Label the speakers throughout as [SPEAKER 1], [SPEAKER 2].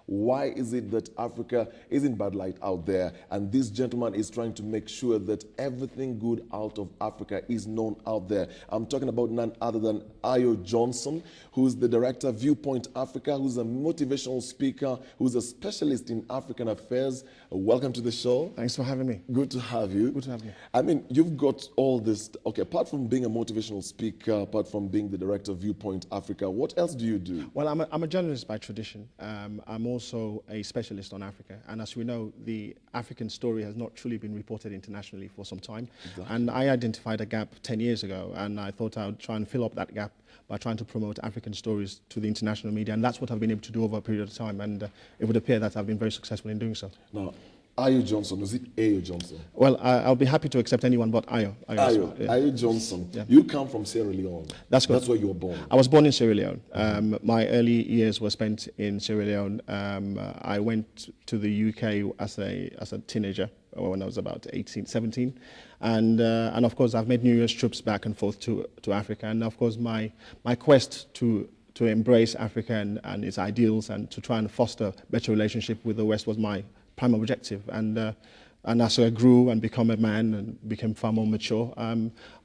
[SPEAKER 1] Why is it that Africa is in bad light out there? And this gentleman is trying to make sure that everything good out of Africa is known out there. I'm talking about none other than Ayo Johnson, who's the director of Viewpoint Africa, who's a motivational speaker, who's a specialist in African affairs. Welcome to the show.
[SPEAKER 2] Thanks for having me.
[SPEAKER 1] Good to have you.
[SPEAKER 2] Good to have you.
[SPEAKER 1] I mean, you've got all this, okay, apart from being a motivational speaker, apart from being the director of Viewpoint Africa, what else do you do?
[SPEAKER 2] Well, I'm a journalist by tradition. I'm also a specialist on Africa. And as we know, the African story has not truly been reported internationally for some time. Exactly. And I identified a gap 10 years ago, and I thought I would try and fill up that gap by trying to promote African stories to the international media. And that's what I've been able to do over a period of time. And it would appear that I've been very successful in doing so.
[SPEAKER 1] Now, Ayo Johnson, is it Ayo Johnson?
[SPEAKER 2] Well, I'll be happy to accept anyone but Ayo.
[SPEAKER 1] Ayo Johnson.
[SPEAKER 2] Yeah.
[SPEAKER 1] You come from Sierra Leone.
[SPEAKER 2] That's correct.
[SPEAKER 1] That's where you were born.
[SPEAKER 2] I was born in Sierra Leone. My early years were spent in Sierra Leone. I went to the UK as a teenager when I was about 18, 17. And of course, I've made numerous trips back and forth to Africa. And of course, my quest to embrace Africa and its ideals and to try and foster a better relationship with the West was my prime objective. And as I grew and become a man and became far more mature,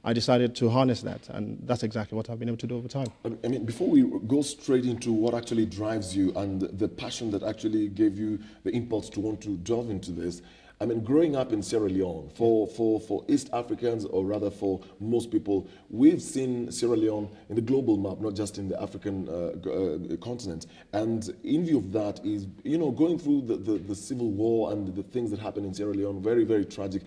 [SPEAKER 2] I decided to harness that, and that's exactly what I've been able to do over time.
[SPEAKER 1] I mean, before we go straight into what actually drives you and the passion that actually gave you the impulse to want to delve into this, I mean, growing up in Sierra Leone, for East Africans, or rather for most people, we've seen Sierra Leone in the global map, not just in the African continent. And in view of that is, you know, going through the civil war and the things that happened in Sierra Leone, very, very tragic.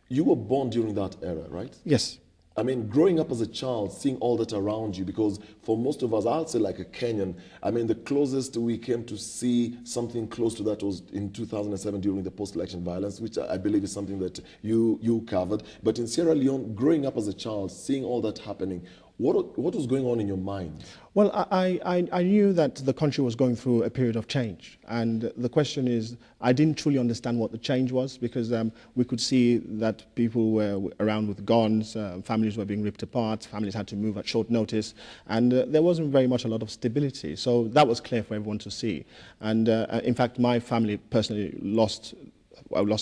[SPEAKER 1] You were born during that era, right?
[SPEAKER 2] Yes.
[SPEAKER 1] I mean, growing up as a child, seeing all that around you, because for most of us, I'll say like a Kenyan, I mean, the closest we came to see something close to that was in 2007 during the post-election violence, which I believe is something that you covered. But in Sierra Leone, growing up as a child, seeing all that happening, what was going on in your mind?
[SPEAKER 2] Well, I knew that the country was going through a period of change. And the question is, I didn't truly understand what the change was, because we could see that people were around with guns, families were being ripped apart, families had to move at short notice, and there wasn't very much a lot of stability. So that was clear for everyone to see. And in fact, my family personally lost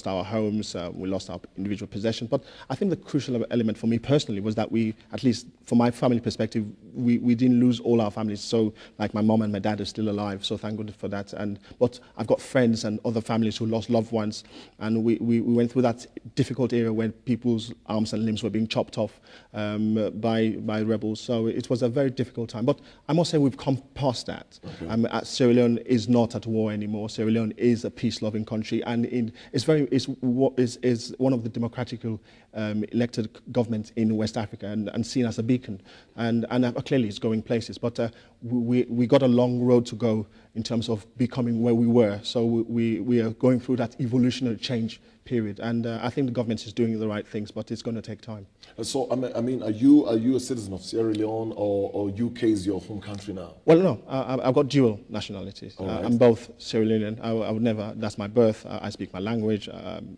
[SPEAKER 2] our homes, we lost our individual possessions. But I think the crucial element for me personally was that we, at least from my family perspective, we didn't lose all our families. So like my mom and my dad are still alive, so thank goodness for that. But I've got friends and other families who lost loved ones, and we went through that difficult era when people's arms and limbs were being chopped off by rebels. So it was a very difficult time. But I must say we've come past that. Okay. Sierra Leone is not at war anymore. Sierra Leone is a peace-loving country, and is one of the democratically elected governments in West Africa, and seen as a beacon, and clearly it's going places. But we got a long road to go in terms of becoming where we were. So we are going through that evolutionary change period, and I think the government is doing the right things, but it's going to take time.
[SPEAKER 1] So I mean, are you a citizen of Sierra Leone, or UK is your home country now?
[SPEAKER 2] Well, no, I've got dual nationalities.
[SPEAKER 1] Right.
[SPEAKER 2] I'm both Sierra Leonean. I would never. That's my birth. I speak my language.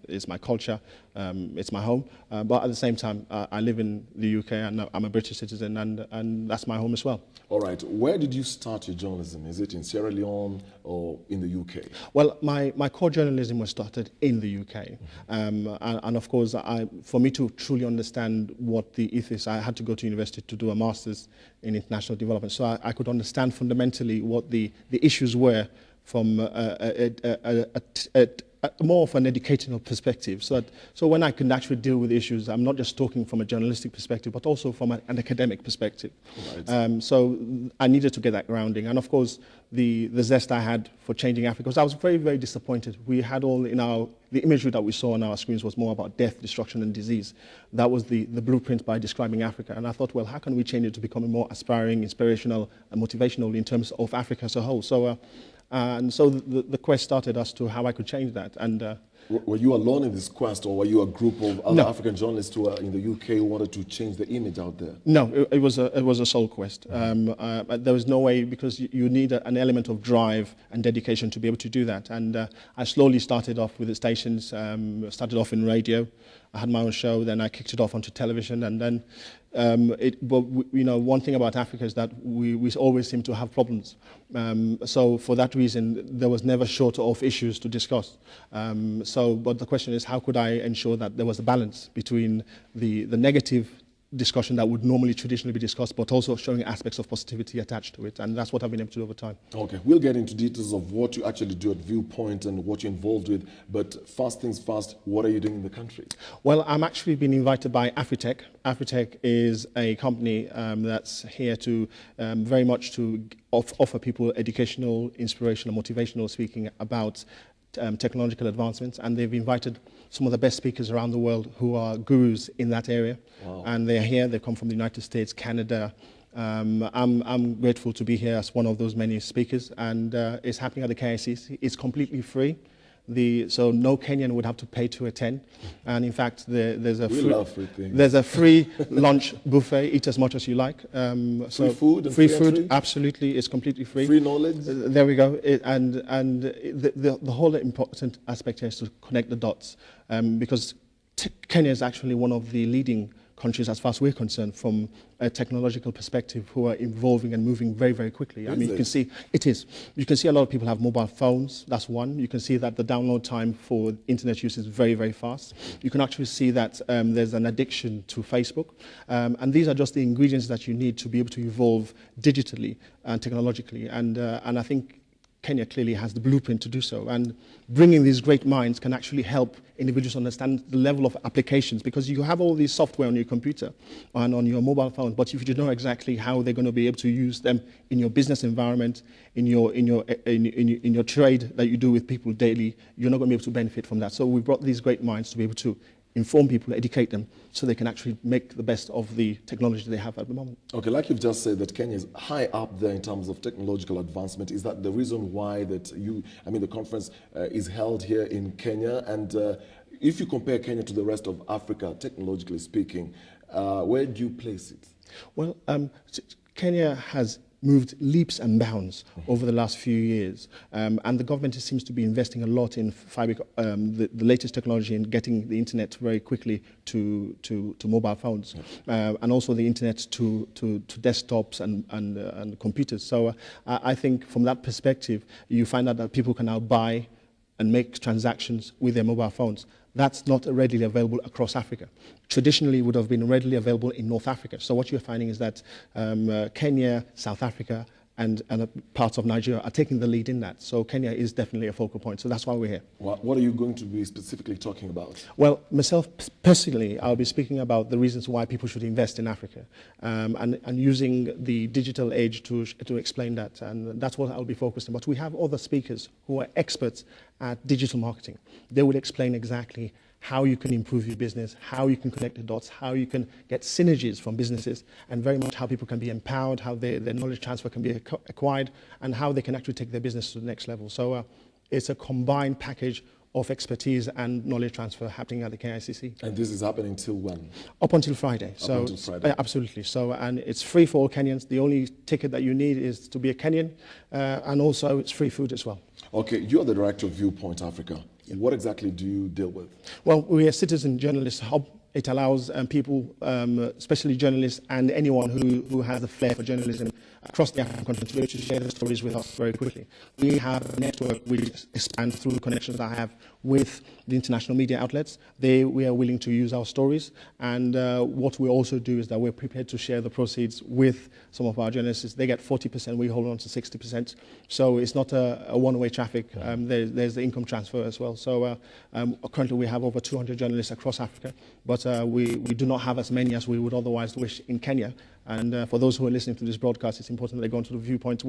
[SPEAKER 2] It's my culture. It's my home. But at the same time, I live in the UK, and I'm a British citizen, and that's my home as well. All
[SPEAKER 1] right. Where did you start your journalism? Is it in Sierra Leone or in the UK?
[SPEAKER 2] Well, my core journalism was started in the UK. And of course, for me to truly understand what the ethos, I had to go to university to do a master's in international development. So I could understand fundamentally what the issues were from more of an educational perspective. So when I can actually deal with issues, I'm not just talking from a journalistic perspective, but also from an academic perspective. Right. So I needed to get that grounding. And of course, the zest I had for changing Africa, because I was very, very disappointed. We had all in the imagery that we saw on our screens was more about death, destruction, and disease. That was the blueprint by describing Africa. And I thought, well, how can we change it to become more aspiring, inspirational, and motivational in terms of Africa as a whole? So, and so the quest started as to how I could change that. And
[SPEAKER 1] Were you alone in this quest, or were you a group of other
[SPEAKER 2] No.
[SPEAKER 1] African journalists who are in the UK who wanted to change the image out there?
[SPEAKER 2] No, it was a sole quest. There was no way, because you need an element of drive and dedication to be able to do that. And I slowly started off with the stations, started off in radio. I had my own show, then I kicked it off onto television, and then one thing about Africa is that we always seem to have problems. So for that reason, there was never short of issues to discuss. But the question is, how could I ensure that there was a balance between the negative discussion that would normally traditionally be discussed, but also showing aspects of positivity attached to it, and that's what I've been able to do over time.
[SPEAKER 1] Okay, we'll get into details of what you actually do at Viewpoint and what you're involved with, but first things first, what are you doing in the country?
[SPEAKER 2] Well, I'm actually been invited by Afritech. Afritech is a company that's here to very much to offer people educational, inspirational, motivational speaking about technological advancements, and they've invited some of the best speakers around the world who are gurus in that area.
[SPEAKER 1] Wow.
[SPEAKER 2] And they're here. They come from the United States, Canada. I'm grateful to be here as one of those many speakers, and it's happening at the KICC. It's completely free. So no Kenyan would have to pay to attend, and in fact there's a free lunch buffet. Eat as much as you like.
[SPEAKER 1] Free food.
[SPEAKER 2] Free food, absolutely, it's completely free.
[SPEAKER 1] Free knowledge.
[SPEAKER 2] There we go. The whole important aspect here is to connect the dots, because Kenya is actually one of the leading countries, as far as we're concerned, from a technological perspective, who are evolving and moving very, very quickly. I mean, you can see it is. You can see a lot of people have mobile phones. That's one. You can see that the download time for internet use is very, very fast. You can actually see that there's an addiction to Facebook, and these are just the ingredients that you need to be able to evolve digitally and technologically. And I think Kenya clearly has the blueprint to do so, and bringing these great minds can actually help individuals understand the level of applications, because you have all these software on your computer and on your mobile phone, but if you don't know exactly how they're going to be able to use them in your business environment, in your trade that you do with people daily, you're not going to be able to benefit from that. So we brought these great minds to be able to inform people, educate them, so they can actually make the best of the technology they have at the moment.
[SPEAKER 1] Okay, like you've just said, that Kenya is high up there in terms of technological advancement. Is that the reason why that the conference is held here in Kenya? And if you compare Kenya to the rest of Africa, technologically speaking, where do you place it?
[SPEAKER 2] Well, Kenya has moved leaps and bounds over the last few years, and the government seems to be investing a lot in the latest technology and getting the internet very quickly to mobile phones, and also the internet to desktops and computers. So I think from that perspective, you find out that people can now buy and make transactions with their mobile phones. That's not readily available across Africa. Traditionally, it would have been readily available in North Africa. So what you're finding is that Kenya, South Africa, and parts of Nigeria are taking the lead in that. So Kenya is definitely a focal point. So that's why we're here.
[SPEAKER 1] What are you going to be specifically talking about?
[SPEAKER 2] Well, myself personally, I'll be speaking about the reasons why people should invest in Africa, and using the digital age to explain that. And that's what I'll be focused on. But we have other speakers who are experts at digital marketing. They will explain exactly how you can improve your business, how you can connect the dots, how you can get synergies from businesses, and very much how people can be empowered, how their knowledge transfer can be acquired, and how they can actually take their business to the next level. So it's a combined package of expertise and knowledge transfer happening at the KICC.
[SPEAKER 1] And this is happening till when?
[SPEAKER 2] Up until Friday.
[SPEAKER 1] Until Friday.
[SPEAKER 2] Absolutely. So, and it's free for all Kenyans. The only ticket that you need is to be a Kenyan, and also it's free food as well.
[SPEAKER 1] Okay, you're the director of Viewpoint Africa. What exactly do you deal with?
[SPEAKER 2] Well, we're a citizen journalist hub. It allows people, especially journalists and anyone who has a flair for journalism across the African continent, to be able to share the stories with us very quickly. We have a network which expands through the connections I have with the international media outlets. We are willing to use our stories, and what we also do is that we're prepared to share the proceeds with some of our journalists. They get 40%, we hold on to 60%. So it's not a one-way traffic. There's the income transfer as well. So currently we have over 200 journalists across Africa, but we do not have as many as we would otherwise wish in Kenya. And for those who are listening to this broadcast, it's important that they go onto the Viewpoint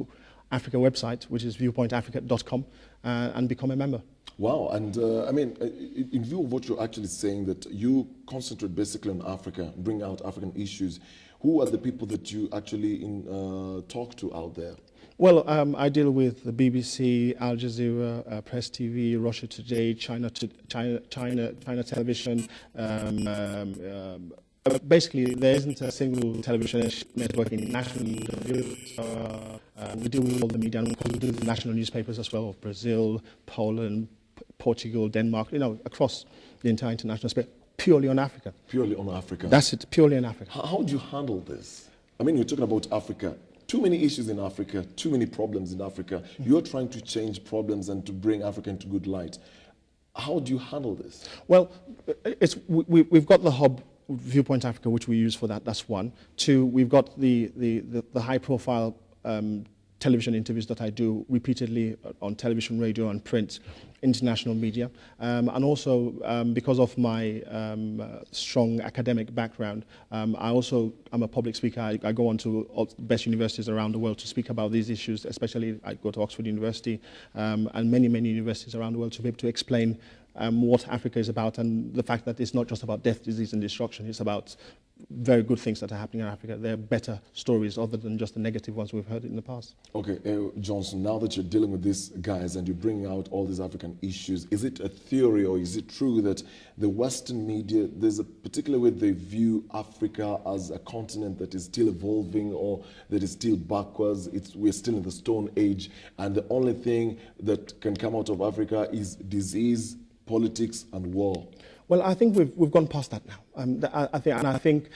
[SPEAKER 2] Africa website, which is viewpointafrica.com, and become a member.
[SPEAKER 1] Wow, and in view of what you're actually saying, that you concentrate basically on Africa, bring out African issues, who are the people that you actually talk to out there?
[SPEAKER 2] Well, I deal with the BBC, Al Jazeera, Press TV, Russia Today, China Television. Basically, there isn't a single television network in national. We deal with all the media, and we do the national newspapers as well, of Brazil, Poland, Portugal, Denmark, across the entire international space, purely on Africa.
[SPEAKER 1] Purely on Africa.
[SPEAKER 2] That's it, purely on Africa.
[SPEAKER 1] How do you handle this? I mean, you're talking about Africa. Too many issues in Africa, too many problems in Africa. You're trying to change problems and to bring Africa into good light. How do you handle this?
[SPEAKER 2] Well, we've got the hub, Viewpoint Africa, which we use for that. That's one. Two, we've got the high-profile television interviews that I do repeatedly on television, radio, and print, international media. And also, because of my strong academic background, I'm a public speaker. I go on to all the best universities around the world to speak about these issues, especially I go to Oxford University and many universities around the world to be able to explain what Africa is about, and the fact that it's not just about death, disease, and destruction. It's about very good things that are happening in Africa. There are better stories other than just the negative ones we've heard in the past. Okay,
[SPEAKER 1] Ayo Johnson, now that you're dealing with these guys and you're bringing out all these African issues, is it a theory or is it true that the Western media, there's a particular way they view Africa as a continent that is still evolving or that is still backwards? We're still in the Stone Age, and the only thing that can come out of Africa is disease, politics, and war?
[SPEAKER 2] Well, I think we've gone past that now. I think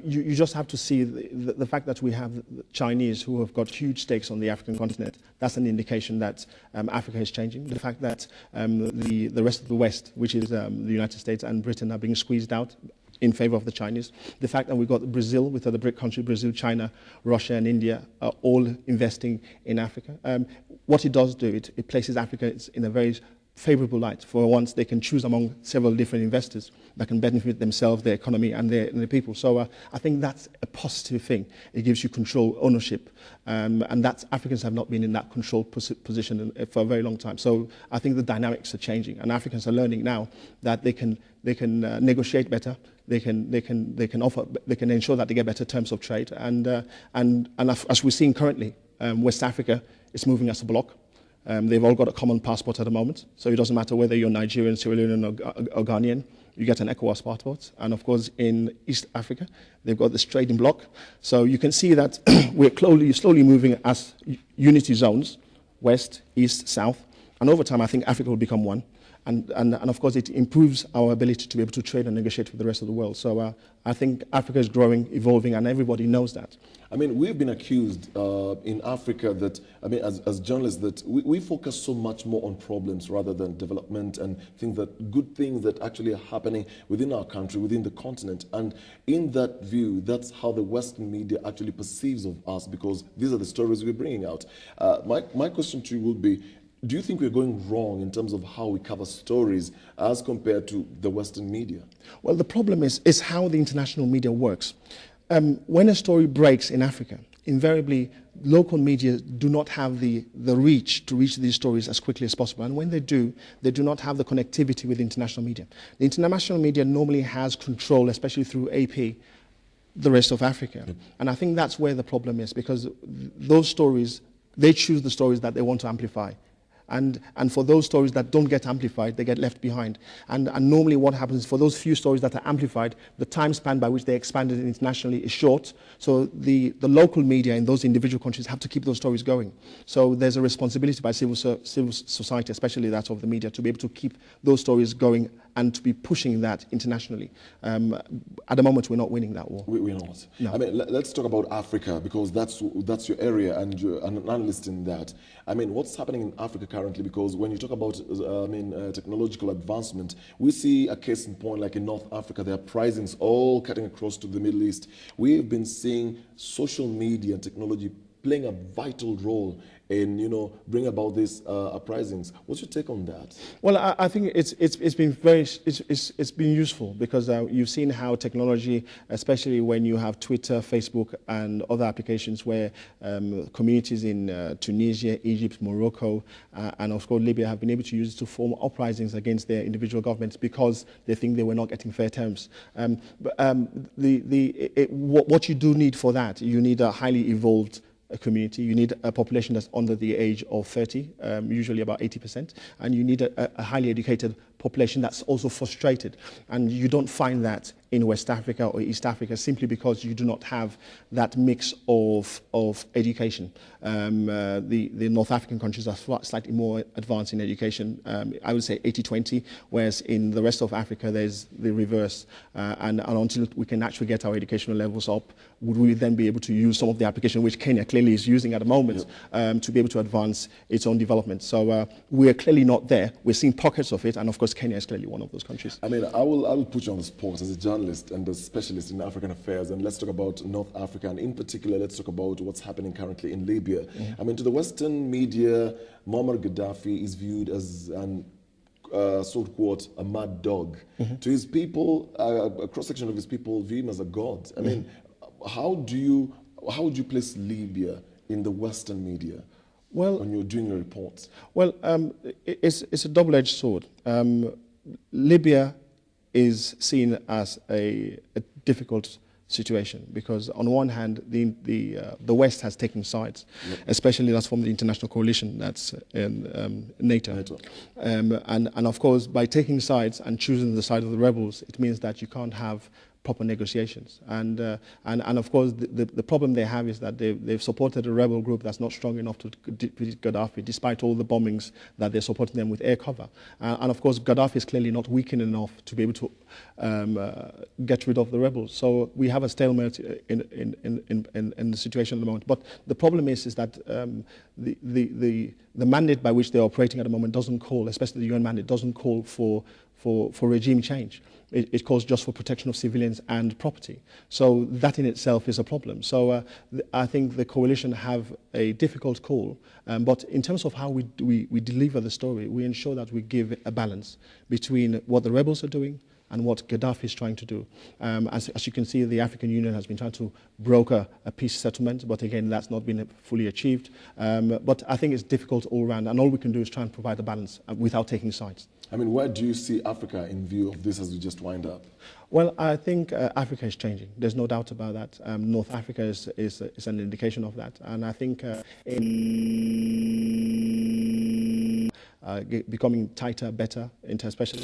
[SPEAKER 2] you just have to see the fact that we have the Chinese who have got huge stakes on the African continent. That's an indication that Africa is changing. The fact that the rest of the West, which is the United States and Britain, are being squeezed out in favor of the Chinese. The fact that we've got Brazil, with other BRIC countries, Brazil, China, Russia, and India, are all investing in Africa. What it does do, it places Africa in a very favorable light. For once, they can choose among several different investors that can benefit themselves, their economy, and their people. So I think that's a positive thing. It gives you control, ownership, and that's Africans have not been in that control position for a very long time. So I think the dynamics are changing, and Africans are learning now that they can negotiate better. They can ensure that they get better terms of trade, and as we're seeing currently, West Africa is moving as a bloc. They've all got a common passport at the moment, so it doesn't matter whether you're Nigerian, Sierra Leonean, or Ghanaian, you get an ECOWAS passport. And of course, in East Africa, they've got this trading bloc. So you can see that we're slowly moving as unity zones, west, east, south. And over time, I think Africa will become one. And of course, it improves our ability to be able to trade and negotiate with the rest of the world. So I think Africa is growing, evolving, and everybody knows that.
[SPEAKER 1] I mean, we've been accused in Africa that, I mean, as journalists, that we focus so much more on problems rather than development and good things that actually are happening within our country, within the continent. And in that view, that's how the Western media actually perceives of us, because these are the stories we're bringing out. My question to you would be, do you think we're going wrong in terms of how we cover stories as compared to the Western media?
[SPEAKER 2] Well, the problem is how the international media works. When a story breaks in Africa, invariably local media do not have the reach to reach these stories as quickly as possible. And when they do not have the connectivity with international media. The international media normally has control, especially through AP, the rest of Africa. Yep. And I think that's where the problem is, because those stories, they choose the stories that they want to amplify. And for those stories that don't get amplified, they get left behind. And normally what happens for those few stories that are amplified, the time span by which they expanded internationally is short. So the local media in those individual countries have to keep those stories going. So there's a responsibility by civil society, especially that of the media, to be able to keep those stories going and to be pushing that internationally. At the moment, we're not winning that war.
[SPEAKER 1] We're not.
[SPEAKER 2] No.
[SPEAKER 1] I mean, let's talk about Africa, because that's your area and you're an analyst in that. I mean, what's happening in Africa currently? Because when you talk about technological advancement, we see a case in point like in North Africa, there are uprisings all cutting across to the Middle East. We've been seeing social media and technology playing a vital role in, bring about these uprisings. What's your take on that?
[SPEAKER 2] Well, I think it's been useful, because you've seen how technology, especially when you have Twitter, Facebook, and other applications where communities in Tunisia, Egypt, Morocco, and of course Libya have been able to use it to form uprisings against their individual governments because they think they were not getting fair terms. What you do need for that, you need a highly evolved community. You need a population that's under the age of 30, usually about 80%, and you need a highly educated population that's also frustrated. And you don't find that in West Africa or East Africa simply because you do not have that mix of education. The North African countries are slightly more advanced in education. I would say 80-20, whereas in the rest of Africa there's the reverse. And until we can actually get our educational levels up, would we then be able to use some of the application which Kenya clearly is using at the moment to be able to advance its own development. So we're clearly not there. We're seeing pockets of it, and of course Kenya is clearly one of those countries.
[SPEAKER 1] I mean, I will put you on the spot as a journalist and a specialist in African affairs, and let's talk about North Africa, and in particular, let's talk about what's happening currently in Libya. I mean, to the Western media, Muammar Gaddafi is viewed as an so-called a mad dog. To his people, a cross-section of his people view him as a god. I mean, how would you place Libya in the Western media? Well, when you're doing your reports? Well,
[SPEAKER 2] it's a double-edged sword. Libya is seen as a difficult situation because on one hand the West has taken sides, especially that's from the international coalition that's in NATO. And of course by taking sides and choosing the side of the rebels, it means that you can't have proper negotiations. And of course, the problem they have is that they've supported a rebel group that's not strong enough to defeat Gaddafi, despite all the bombings that they're supporting them with air cover. And of course, Gaddafi is clearly not weakened enough to be able to get rid of the rebels. So we have a stalemate in the situation at the moment. But the problem is that the mandate by which they're operating at the moment doesn't call, especially the UN mandate, doesn't call for regime change. It calls just for protection of civilians and property. So that in itself is a problem. So I think the coalition have a difficult call, but in terms of how we deliver the story, we ensure that we give a balance between what the rebels are doing and what Gaddafi is trying to do. As you can see, the African Union has been trying to broker a peace settlement, but again, that's not been fully achieved. But I think it's difficult all around, and all we can do is try and provide a balance without taking sides.
[SPEAKER 1] I mean, where do you see Africa in view of this as we just wind up?
[SPEAKER 2] Well, I think Africa is changing. There's no doubt about that. North Africa is an indication of that. And I think becoming tighter, better, especially